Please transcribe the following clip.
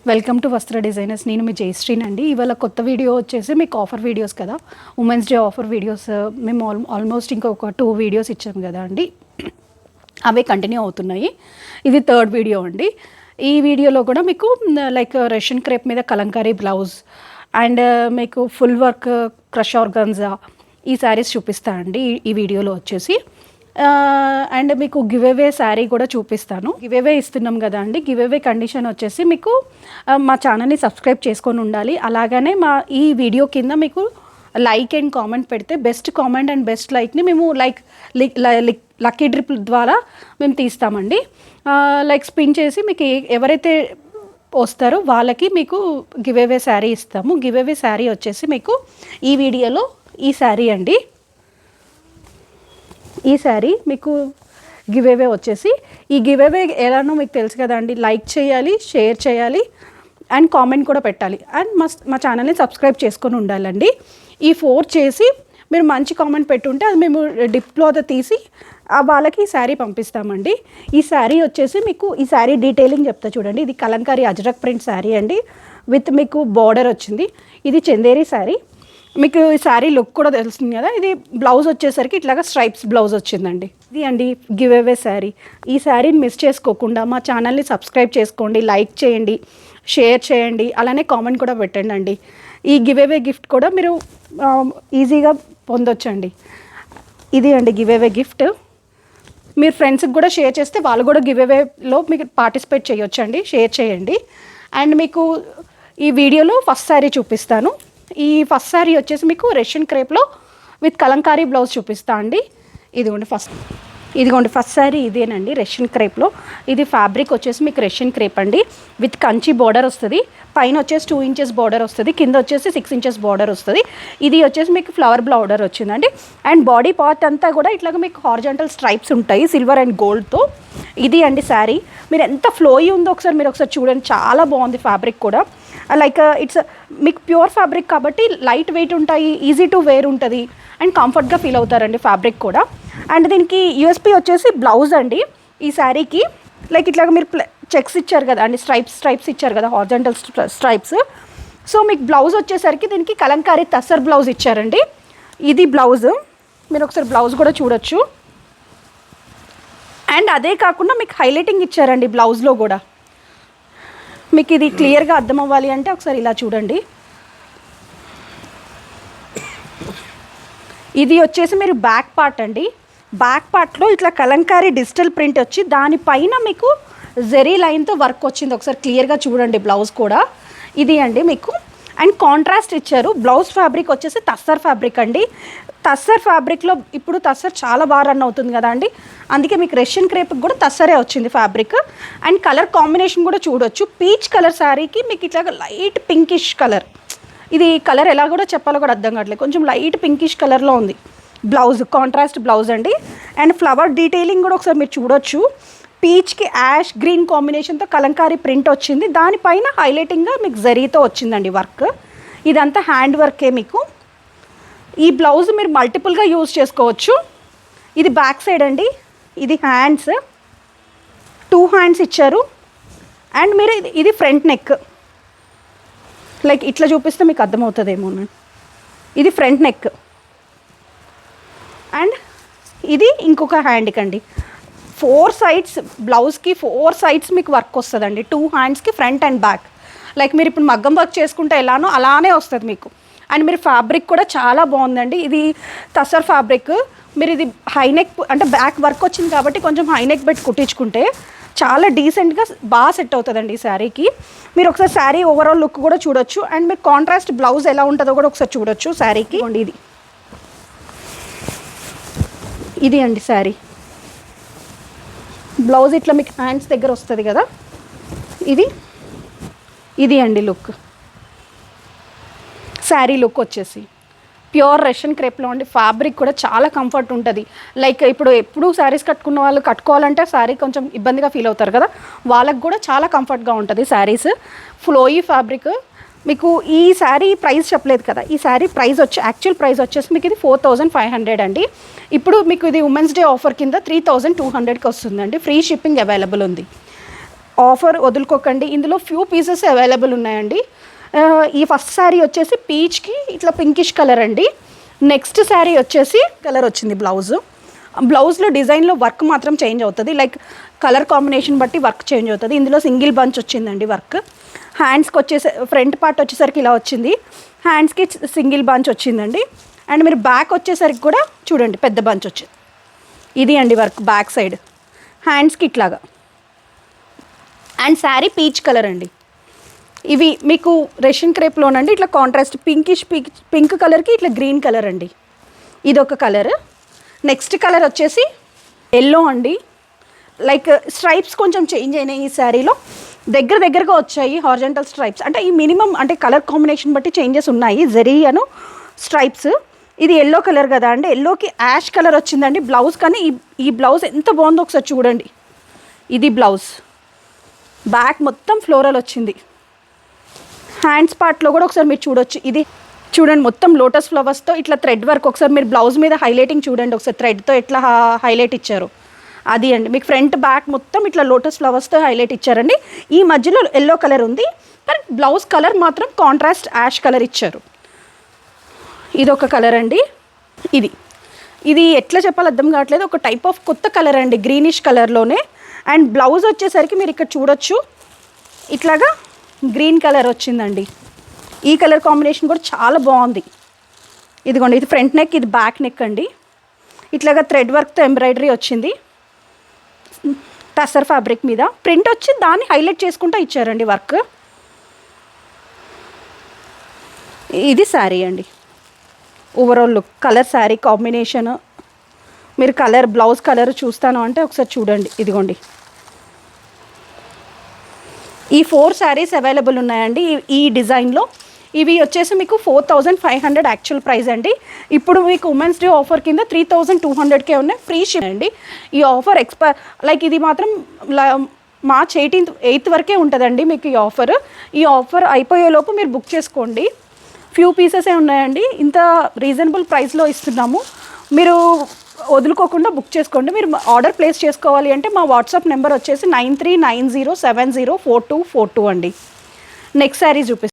Welcome to వస్త్ర designers. నేను మీ జయశ్రీని అండి. ఇవాళ కొత్త వీడియో వచ్చేసి మీకు ఆఫర్ వీడియోస్ కదా, ఉమెన్స్ డే ఆఫర్ వీడియోస్. మేము ఆల్మోస్ట్ ఇంకొక 2 వీడియోస్ ఇచ్చాము కదా అండి, అవే కంటిన్యూ అవుతున్నాయి. ఇది 3rd వీడియో అండి. ఈ వీడియోలో కూడా మీకు లైక్ రష్యన్ క్రేప్ మీద కలంకారీ బ్లౌజ్ అండ్ మీకు ఫుల్ వర్క్ క్రష్ ఆర్గన్జా ఈ శారీస్ చూపిస్తా అండి ఈ వీడియోలో వచ్చేసి. అండ్ మీకు గివ్ అవే శారీ కూడా చూపిస్తాను. గివ్ అవే ఇస్తున్నాం కదా అండి. గివ్ అవే కండిషన్ వచ్చేసి మీకు మా ఛానల్ని సబ్స్క్రైబ్ చేసుకొని ఉండాలి. అలాగనే మా ఈ వీడియో కింద మీకు లైక్ అండ్ కామెంట్ పెడితే బెస్ట్ కామెంట్ అండ్ బెస్ట్ లైక్ని మేము లక్కీ డ్రిప్ ద్వారా మేము తీస్తామండి. లైక్ స్పిన్ చేసి మీకు ఎవరైతే వస్తారో వాళ్ళకి మీకు గివ్ అవే శారీ ఇస్తాము. గివ్ అవే శారీ వచ్చేసి మీకు ఈ వీడియోలో ఈ శారీ అండి. ఈ శారీ మీకు గివ్ అవే వచ్చేసి, ఈ గివ్ అవే ఎలానో మీకు తెలుసు కదా అండి. లైక్ చేయాలి, షేర్ చేయాలి అండ్ కామెంట్ కూడా పెట్టాలి అండ్ మా ఛానల్ని సబ్స్క్రైబ్ చేసుకొని ఉండాలండి. ఈ 4 చేసి మీరు మంచి కామెంట్ పెట్టుంటే అది మేము డిప్లో తీసి వాళ్ళకి ఈ శారీ పంపిస్తామండి. ఈ శారీ వచ్చేసి మీకు ఈ శారీ డీటెయిలింగ్ చెప్తా చూడండి. ఇది కలంకారీ అజ్రక్ ప్రింట్ శారీ అండి, విత్ మీకు బార్డర్ వచ్చింది. ఇది చందేరి శారీ. మీకు ఈ శారీ లుక్ కూడా తెలుస్తుంది కదా. ఇది బ్లౌజ్ వచ్చేసరికి ఇట్లాగా స్ట్రైప్స్ బ్లౌజ్ వచ్చిందండి. ఇది అండి గివ్ అవే శారీ. ఈ శారీని మిస్ చేసుకోకుండా మా ఛానల్ని సబ్స్క్రైబ్ చేసుకోండి, లైక్ చేయండి, షేర్ చేయండి, అలానే కామెంట్ కూడా పెట్టండి అండి. ఈ గివ్ అవే గిఫ్ట్ కూడా మీరు ఈజీగా పొందొచ్చండి. ఇది అండి గివ్ అవే గిఫ్ట్. మీరు ఫ్రెండ్స్కి కూడా షేర్ చేస్తే వాళ్ళు కూడా గివ్ అవేలో మీకు పార్టిసిపేట్ చేయొచ్చండి. షేర్ చేయండి. అండ్ మీకు ఈ వీడియోలో ఫస్ట్ శారీ చూపిస్తాను. ఈ ఫస్ట్ శారీ వచ్చేసి మీకు రష్యన్ క్రేప్లో విత్ కలంకారీ బ్లౌజ్ చూపిస్తా అండి. ఇదిగోండి ఫస్ట్ శారీ ఇదేనండి, రష్యన్ క్రేప్లో. ఇది ఫ్యాబ్రిక్ వచ్చేసి మీకు రష్యన్ క్రేప్ అండి, విత్ కంచి బార్డర్ వస్తుంది. పైన వచ్చేసి 2 ఇంచెస్ బార్డర్ వస్తుంది, కింద వచ్చేసి 6 ఇంచెస్ బార్డర్ వస్తుంది. ఇది వచ్చేసి మీకు ఫ్లవర్ బార్డర్ వచ్చిందండి. అండ్ బాడీ పార్ట్ అంతా కూడా ఇట్లాగా మీకు హారిజాంటల్ స్ట్రైప్స్ ఉంటాయి సిల్వర్ అండ్ గోల్డ్తో. ఇది అండి శారీ. మీరు ఎంత ఫ్లోయి ఉందో మీరు ఒకసారి చూడండి. చాలా బాగుంది ఫ్యాబ్రిక్ కూడా. లైక్ ఇట్స్ మీకు ప్యూర్ ఫ్యాబ్రిక్ కాబట్టి లైట్ వెయిట్ ఉంటాయి, ఈజీ టు వేర్ ఉంటుంది అండ్ కంఫర్ట్గా ఫీల్ అవుతారండి ఫ్యాబ్రిక్ కూడా. అండ్ దీనికి యూఎస్పీ వచ్చేసి బ్లౌజ్ అండి. ఈ శారీకి లైక్ ఇట్లాగా మీరు చెక్స్ ఇచ్చారు కదా అండి, స్ట్రైప్స్ ఇచ్చారు కదా, హారిజాంటల్ స్ట్రైప్స్. సో మీకు బ్లౌజ్ వచ్చేసరికి దీనికి కలంకారీ తస్సర్ బ్లౌజ్ ఇచ్చారండి. ఇది బ్లౌజ్. మీరు ఒకసారి బ్లౌజ్ కూడా చూడొచ్చు. అండ్ అదే కాకుండా మీకు హైలైటింగ్ ఇచ్చారండి బ్లౌజ్లో కూడా. మీకు ఇది క్లియర్గా అర్థం అవ్వాలి అంటే ఒకసారి ఇలా చూడండి. ఇది వచ్చేసి మీరు బ్యాక్ పార్ట్ అండి. బ్యాక్ పార్ట్లో ఇట్లా కలంకారీ డిజిటల్ ప్రింట్ వచ్చి దానిపైన మీకు జెరీ లైన్తో వర్క్ వచ్చింది. ఒకసారి క్లియర్గా చూడండి బ్లౌజ్ కూడా. ఇది అండి మీకు. అండ్ కాంట్రాస్ట్ ఇచ్చారు. బ్లౌజ్ ఫ్యాబ్రిక్ వచ్చేసి తస్సర్ ఫ్యాబ్రిక్ అండి. తస్సర్ ఫ్యాబ్రిక్లో ఇప్పుడు తస్సర్ చాలా బాగా రన్ అవుతుంది కదా అండి, అందుకే మీకు రష్యన్ క్రేప్కి కూడా తస్సరే వచ్చింది ఫ్యాబ్రిక్. అండ్ కలర్ కాంబినేషన్ కూడా చూడొచ్చు. పీచ్ కలర్ శారీకి మీకు ఇట్లా లైట్ పింకిష్ కలర్. ఇది కలర్ ఎలా కూడా చెప్పాలో కూడా అర్థం కావట్లేదు. కొంచెం లైట్ పింకిష్ కలర్లో ఉంది బ్లౌజ్, కాంట్రాస్ట్ బ్లౌజ్ అండి. అండ్ ఫ్లవర్ డీటెయిలింగ్ కూడా ఒకసారి మీరు చూడొచ్చు. పీచ్కి యాష్ గ్రీన్ కాంబినేషన్తో కలంకారీ ప్రింట్ వచ్చింది. దానిపైన హైలైటింగ్గా మీకు జరీతో వచ్చిందండి వర్క్. ఇదంతా హ్యాండ్ వర్కే మీకు. ఈ బ్లౌజ్ మీరు మల్టిపుల్గా యూజ్ చేసుకోవచ్చు. ఇది బ్యాక్ సైడ్ అండి. ఇది హ్యాండ్స్, 2 హ్యాండ్స్ ఇచ్చారు. అండ్ మీరు ఇది ఫ్రంట్ నెక్. లైక్ ఇట్లా చూపిస్తే మీకు అర్థమవుతుందేమో. ఇది ఫ్రంట్ నెక్. అండ్ ఇది ఇంకొక హ్యాండ్కి అండి. 4 సైడ్స్ బ్లౌజ్కి 4 సైడ్స్ మీకు వర్క్ వస్తుందండి. 2 హ్యాండ్స్కి ఫ్రంట్ అండ్ బ్యాక్. లైక్ మీరు ఇప్పుడు మగ్గం వర్క్ చేసుకుంటే ఎలానో అలానే వస్తుంది మీకు. అండ్ మీరు ఫ్యాబ్రిక్ కూడా చాలా బాగుందండి. ఇది తసర్ ఫ్యాబ్రిక్. మీరు ఇది హైనెక్ అంటే బ్యాక్ వర్క్ వచ్చింది కాబట్టి కొంచెం హైనెక్ పెట్టి కుట్టించుకుంటే చాలా డీసెంట్గా బాగా సెట్ అవుతుందండి ఈ శారీకి. మీరు ఒకసారి శారీ ఓవరాల్ లుక్ కూడా చూడొచ్చు. అండ్ మీరు కాంట్రాస్ట్ బ్లౌజ్ ఎలా ఉంటుందో కూడా ఒకసారి చూడొచ్చు శారీకి. ఇది అండి శారీ. బ్లౌజ్ ఇట్లా మీకు హ్యాండ్స్ దగ్గర వస్తుంది కదా. ఇది అండి లుక్. శారీ లుక్ వచ్చేసి ప్యూర్ రష్యన్ క్రేప్లో అండి. ఫ్యాబ్రిక్ కూడా చాలా కంఫర్ట్ ఉంటుంది. లైక్ ఎప్పుడు శారీస్ కట్టుకున్న వాళ్ళు కట్టుకోవాలంటే శారీ కొంచెం ఇబ్బందిగా ఫీల్ అవుతారు కదా, వాళ్ళకి కూడా చాలా కంఫర్ట్గా ఉంటుంది శారీస్. Flowy fabric. మీకు ఈ శారీ ప్రైస్ చెప్పలేదు కదా. ఈ శారీ ప్రైస్ యాక్చువల్ ప్రైస్ వచ్చేసి మీకు ఇది 4500 అండి. ఇప్పుడు మీకు ఇది ఉమెన్స్ డే ఆఫర్ కింద 3200కి వస్తుందండి. ఫ్రీ షిప్పింగ్ అవైలబుల్ ఉంది. ఆఫర్ వదులుకోకండి. ఇందులో ఫ్యూ పీసెస్ అవైలబుల్ ఉన్నాయండి. ఈ ఫస్ట్ శారీ వచ్చేసి పీచ్కి ఇట్లా పింకిష్ కలర్ అండి. నెక్స్ట్ శారీ వచ్చేసి కలర్ వచ్చింది బ్లౌజ్లో డిజైన్లో వర్క్ మాత్రం చేంజ్ అవుతుంది, లైక్ కలర్ కాంబినేషన్ బట్టి వర్క్ చేంజ్ అవుతుంది. ఇందులో సింగిల్ బంచ్ వచ్చిందండి వర్క్. హ్యాండ్స్కి ఫ్రంట్ పార్ట్ వచ్చేసరికి ఇలా వచ్చింది, హ్యాండ్స్కి సింగిల్ బంచ్ వచ్చిందండి. అండ్ మీరు బ్యాక్ వచ్చేసరికి కూడా చూడండి పెద్ద బంచ్ వచ్చింది. ఇది అండి వర్క్ బ్యాక్ సైడ్, హ్యాండ్స్కి ఇట్లాగా. అండ్ శారీ పీచ్ కలర్ అండి. ఇవి మీకు రెషన్ క్రేప్లోనండి ఇట్లా కాంట్రాస్ట్ పింక్ కలర్కి ఇట్లా గ్రీన్ కలర్ అండి. ఇదొక కలర్. నెక్స్ట్ కలర్ వచ్చేసి ఎల్లో అండి. లైక్ స్ట్రైప్స్ కొంచెం చేంజ్ అయినాయి ఈ శారీలో, దగ్గరగా వచ్చాయి హారిజంటల్ స్ట్రైప్స్. అంటే ఈ మినిమం అంటే కలర్ కాంబినేషన్ బట్టి చేంజెస్ ఉన్నాయి, జరీ అను స్ట్రైప్స్. ఇది ఎల్లో కలర్ కదా అండి, ఎల్లోకి యాష్ కలర్ వచ్చిందండి బ్లౌజ్. కానీ ఈ బ్లౌజ్ ఎంత బాగుందో ఒకసారి చూడండి. ఇది బ్లౌజ్, బ్యాక్ మొత్తం ఫ్లోరల్ వచ్చింది. హ్యాండ్స్ పార్ట్లో కూడా ఒకసారి మీరు చూడొచ్చు. ఇది చూడండి మొత్తం లోటస్ ఫ్లవర్స్తో ఇట్లా థ్రెడ్ వర్క్. ఒకసారి మీరు బ్లౌజ్ మీద హైలైటింగ్ చూడండి ఒకసారి, థ్రెడ్తో ఎట్లా హైలైట్ ఇచ్చారు అది అండి. మీకు ఫ్రంట్ బ్యాక్ మొత్తం ఇట్లా లోటస్ ఫ్లవర్స్తో హైలైట్ ఇచ్చారండి. ఈ మధ్యలో ఎల్లో కలర్ ఉంది, కానీ బ్లౌజ్ కలర్ మాత్రం కాంట్రాస్ట్ యాష్ కలర్ ఇచ్చారు. ఇదొక కలర్ అండి. ఇది ఎట్లా చెప్పాలి అర్థం కావట్లేదు, ఒక టైప్ ఆఫ్ కొత్త కలర్ అండి, గ్రీనిష్ కలర్లోనే. అండ్ బ్లౌజ్ వచ్చేసరికి మీరు ఇక్కడ చూడొచ్చు ఇట్లాగా గ్రీన్ కలర్ వచ్చిందండి. ఈ కలర్ కాంబినేషన్ కూడా చాలా బాగుంది. ఇదిగోండి, ఇది ఫ్రంట్ నెక్, ఇది బ్యాక్ నెక్ అండి. ఇట్లాగా థ్రెడ్ వర్క్తో ఎంబ్రాయిడరీ వచ్చింది, టసర్ ఫ్యాబ్రిక్ మీద ప్రింట్ వచ్చి దాన్ని హైలైట్ చేసుకుంటూ ఇచ్చారండి వర్క్. ఇది శారీ అండి. Overall look, colour sari combination, మీరు కలర్ బ్లౌజ్ కలర్ చూస్తాను అంటే ఒకసారి చూడండి. ఇదిగోండి, ఈ 4 శారీస్ అవైలబుల్ ఉన్నాయండి ఈ డిజైన్లో. ఇవి వచ్చేసి మీకు 4500 యాక్చువల్ ప్రైస్ అండి. ఇప్పుడు మీకు ఉమెన్స్ డే ఆఫర్ కింద 3200కే ఉన్నాయి, ఫ్రీ షిప్ అండి. ఈ ఆఫర్ లైక్ ఇది మాత్రం మార్చ్ 8th వరకే ఉంటుందండి మీకు ఈ ఆఫర్. ఈ ఆఫర్ అయిపోయేలోపు మీరు బుక్ చేసుకోండి. ఫ్యూ పీసెసే ఉన్నాయండి, ఇంత రీజనబుల్ ప్రైస్లో ఇస్తున్నాము, మీరు వదులుకోకుండా బుక్ చేసుకోండి. మీరు ఆర్డర్ ప్లేస్ చేసుకోవాలి అంటే మా వాట్సాప్ నెంబర్ వచ్చేసి 9390704242 అండి. నెక్స్ట్ శారీ చూపిస్తాను.